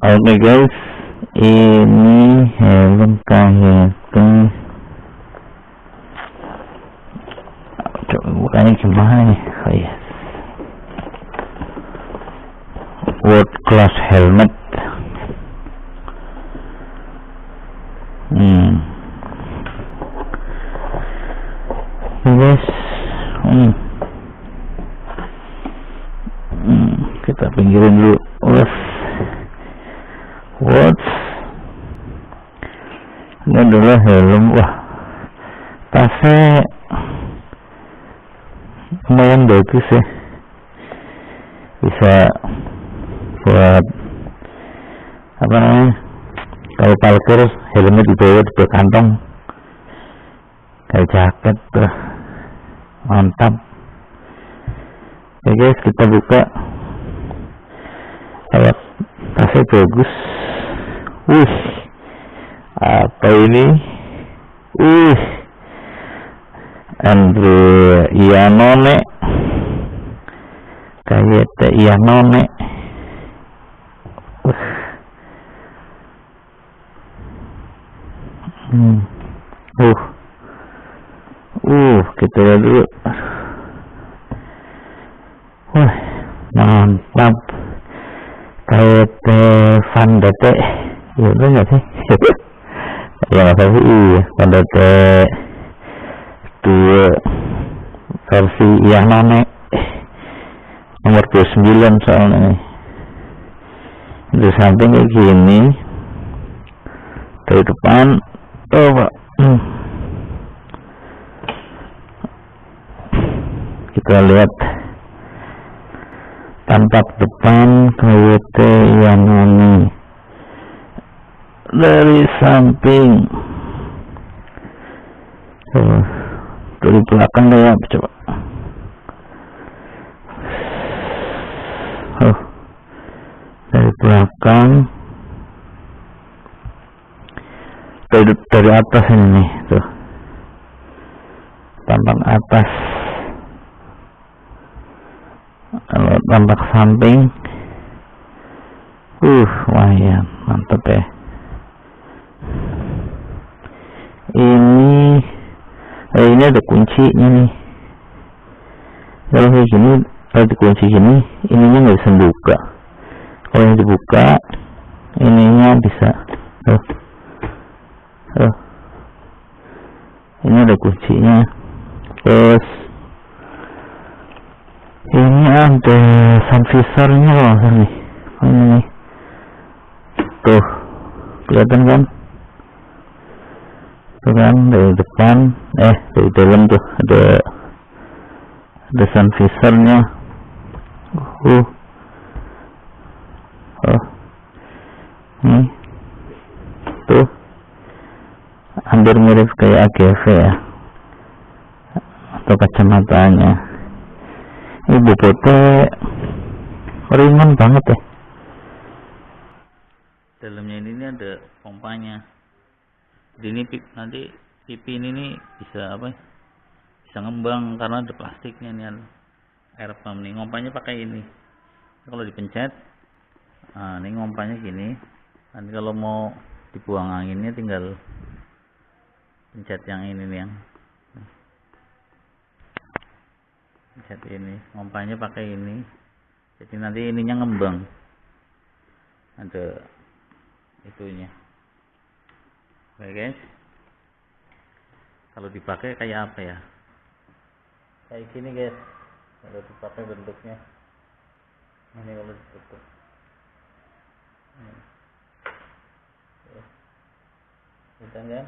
Oke guys, ini helm KYT. Coba bukanya gimana nih? Oh iya, world class helmet. Guys, kita pinggirin dulu. What? Ini adalah helm. Wah, tasnya lumayan bagus ya, bisa buat apa namanya, kalau parkir helmnya dibawa di kantong kayak jaket tuh, mantap. Oke guys, kita buka. Kayak tasnya bagus. Apa ini? Andre Iannone, KYT Iannone. Kita lihat dulu. Mantap. KYT Van Dete, ya bener nggak sih? Ya nggak tahu sih. Iya, Van Dete 2 versi Iannone nomor 29 soalnya nih. Di samping kayak gini, dari depan coba kita lihat tampak depan KYT Iannone. Dari samping, dari belakang kayak apa coba? Dari belakang, dari atas ini nih, tuh tampak atas. Kalau tampak samping, lumayan mantap ya. Ini ada kuncinya nih. Kalau kayak gini, kalau dikunci gini, ininya nggak bisa buka. Kalau yang dibuka, ininya bisa. Ini ada kuncinya. Terus ini ada sun visornya loh nih. Ini nih. Tuh, kelihatan kan? Tuh kan, dari depan, dari dalam tuh ada sun visornya. Nih, tuh, hampir mirip kayak AGV ya, atau kacamatanya. Ini bobotnya ringan banget ya. Dalamnya ini ada pompanya. Jadi ini nanti pipi ini nih bisa apa? Bisa ngembang karena ada plastiknya nih, air pump nih. Ngompanya pakai ini. Kalau dipencet, ini ngompanya gini. Nanti kalau mau dibuang anginnya tinggal pencet yang ini nih, yang pencet ini. Ngompanya pakai ini. Jadi nanti ininya ngembang. Ada itunya. Oke guys, kalau dipakai kayak apa ya? Kayak gini guys, kalau dipakai bentuknya. Ini kalau ditutup. Kita kan?